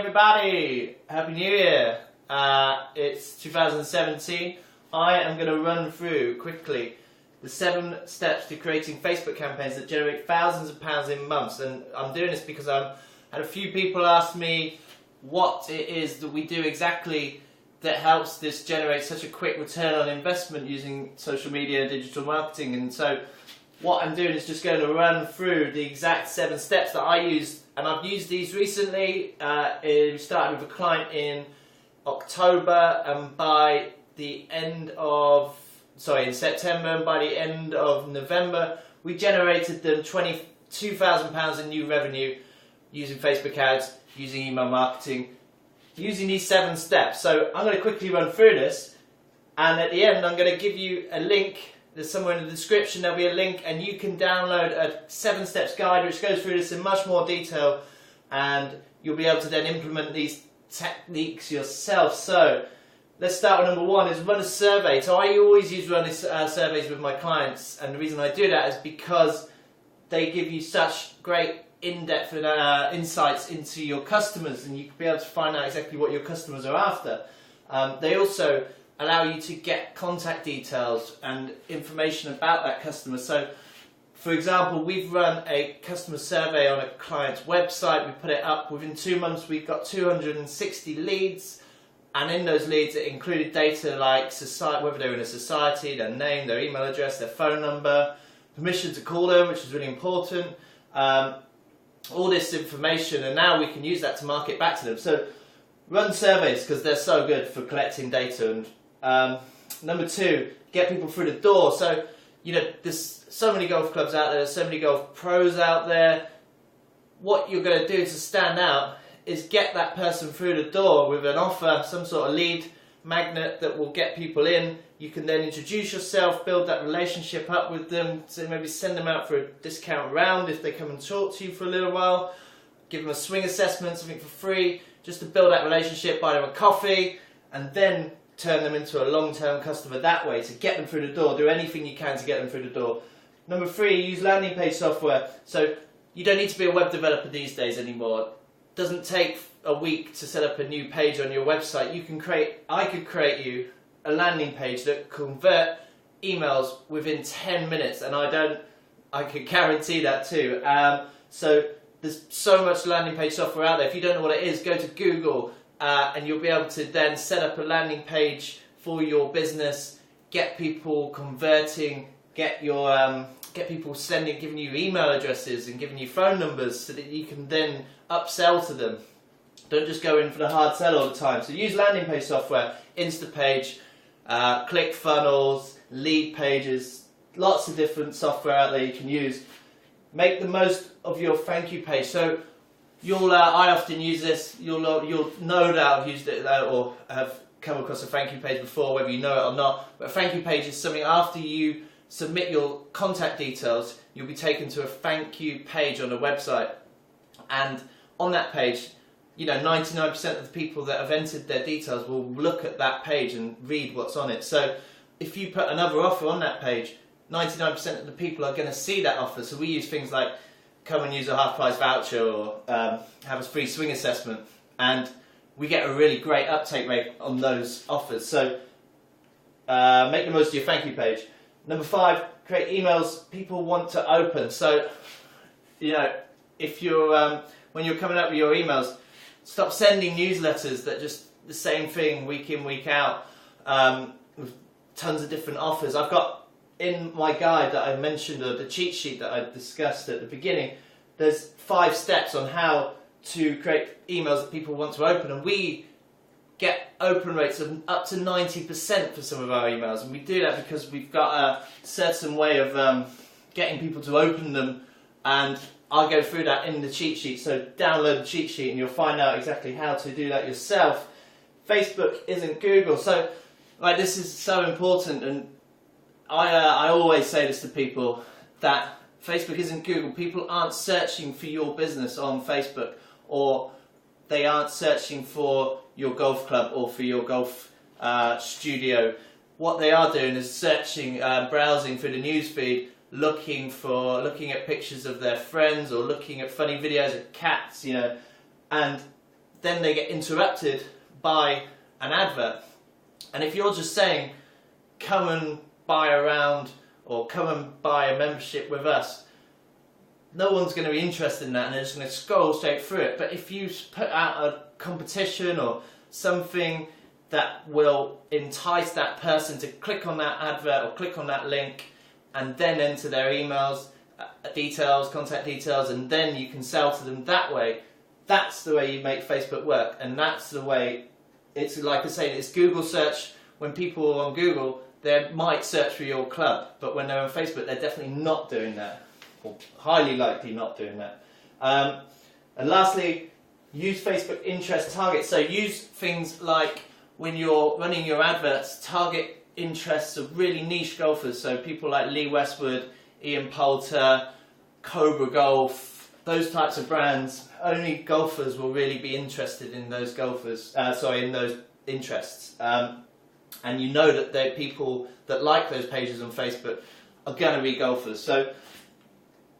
everybody! Happy New Year! It's 2017. I am going to run through quickly the 7 steps to creating Facebook campaigns that generate thousands of pounds in months. And I'm doing this because I've had a few people ask me what it is that we do exactly that helps this generate such a quick return on investment using social media and digital marketing. And so what I'm doing is just going to run through the exact 7 steps that I use, and I've used these recently. We started with a client in October, and by the end of, in September, and by the end of November, we generated them £22,000 in new revenue using Facebook ads, using email marketing, using these 7 steps. So I'm going to quickly run through this, and at the end I'm going to give you a link. There's somewhere in the description there'll be a link, and you can download a 7 steps guide which goes through this in much more detail, and you'll be able to then implement these techniques yourself. So let's start with number 1, is run a survey. So I always use running surveys with my clients, and the reason I do that is because they give you such great in-depth insights into your customers, and you can be able to find out exactly what your customers are after. They also allow you to get contact details and information about that customer. So, for example, we've run a customer survey on a client's website. We put it up. Within 2 months, we've got 260 leads, and in those leads, it included data like whether they're in a society, their name, their email address, their phone number, permission to call them, which is really important. All this information, and now we can use that to market back to them. So run surveys because they're so good for collecting data. And number 2, get people through the door. So, there's so many golf clubs out there, there's so many golf pros out there. What you're going to do to stand out is get that person through the door with an offer, some sort of lead magnet that will get people in. You can then introduce yourself, build that relationship up with them, so maybe send them out for a discount round if they come and talk to you for a little while, give them a swing assessment, something for free, just to build that relationship, buy them a coffee, and then turn them into a long-term customer that way, to get them through the door. Do anything you can to get them through the door. Number 3, use landing page software. So you don't need to be a web developer these days anymore. It doesn't take a week to set up a new page on your website. I could create you a landing page that convert emails within 10 minutes, and I could guarantee that too. So there's so much landing page software out there. If you don't know what it is, go to Google, and you'll be able to then set up a landing page for your business, get people converting, get people giving you email addresses and giving you phone numbers, so that you can then upsell to them. Don't just go in for the hard sell all the time. So use landing page software, Instapage, ClickFunnels, lead pages, lots of different software out there you can use. Make the most of your thank you page. So I often use this. You'll no doubt have used it or have come across a thank you page before, whether you know it or not. But a thank you page is something after you submit your contact details, you'll be taken to a thank you page on a website, and on that page, 99% of the people that have entered their details will look at that page and read what's on it. So if you put another offer on that page, 99% of the people are going to see that offer. So we use things like come and use a half-price voucher, or have a free swing assessment, and we get a really great uptake rate on those offers. So make the most of your thank you page. Number 5, create emails people want to open. So, if you're when you're coming up with your emails, stop sending newsletters that just the same thing week in, week out, with tons of different offers. I've got in my guide that I mentioned, or the cheat sheet that I discussed at the beginning, there's 5 steps on how to create emails that people want to open, and we get open rates of up to 90% for some of our emails, and we do that because we've got a certain way of getting people to open them, and I'll go through that in the cheat sheet. So download the cheat sheet and you'll find out exactly how to do that yourself. Facebook isn't Google. So this is so important, and I always say this to people, that Facebook isn't Google. People aren't searching for your business on Facebook, or they aren't searching for your golf club or for your golf studio. What they are doing is searching, browsing through the newsfeed, looking at pictures of their friends, or looking at funny videos of cats, and then they get interrupted by an advert. And if you're just saying, come and buy a round or come and buy a membership with us, no one's going to be interested in that and they're just going to scroll straight through it. But if you put out a competition or something that will entice that person to click on that advert or click on that link and then enter their emails, details, contact details, and then you can sell to them that way, that's the way you make Facebook work. And that's the way, it's like I say, it's Google search. When people are on Google, they might search for your club, but when they're on Facebook, they're definitely not doing that, or highly likely not doing that. And lastly, use Facebook interest targets. So use things like, when you're running your adverts, target interests of really niche golfers. So people like Lee Westwood, Ian Poulter, Cobra Golf, those types of brands. Only golfers will really be interested in those in those interests. And you know that they're people that like those pages on Facebook are going to be golfers. So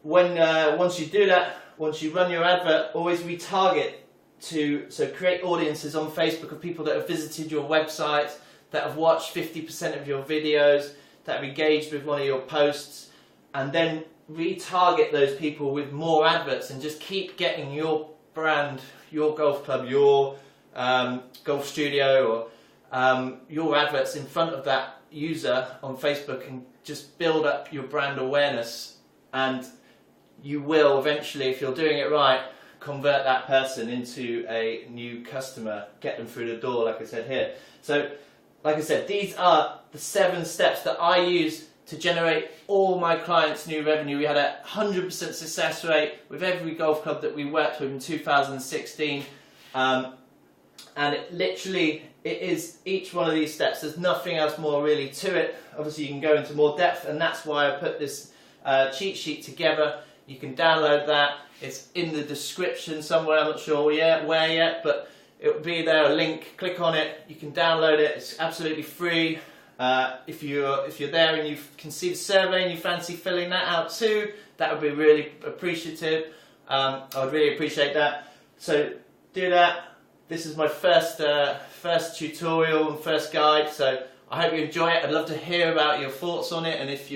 when once you do that, once you run your advert, always retarget so create audiences on Facebook of people that have visited your website, that have watched 50% of your videos, that have engaged with one of your posts, and then retarget those people with more adverts and just keep getting your brand, your golf club, your golf studio, or your adverts in front of that user on Facebook, and just build up your brand awareness. And you will eventually, if you're doing it right, convert that person into a new customer, get them through the door, like I said here. So, like I said, these are the 7 steps that I use to generate all my clients' new revenue. We had a 100% success rate with every golf club that we worked with in 2016. And it is each one of these steps. There's nothing else more really to it. Obviously you can go into more depth, and that's why I put this cheat sheet together. You can download that. It's in the description somewhere, I'm not sure where yet, but it will be there, a link. Click on it, you can download it, it's absolutely free. If you're there and you can see the survey and you fancy filling that out too, that would be really appreciative. I would really appreciate that. So do that. This is my first tutorial and first guide, so I hope you enjoy it. I'd love to hear about your thoughts on it, and if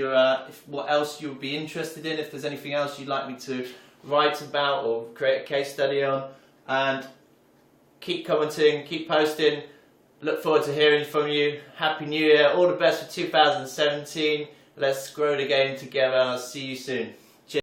what else you would be interested in, if there's anything else you'd like me to write about or create a case study on. And keep commenting, keep posting. Look forward to hearing from you. Happy New Year. All the best for 2017. Let's grow the game together. I'll see you soon.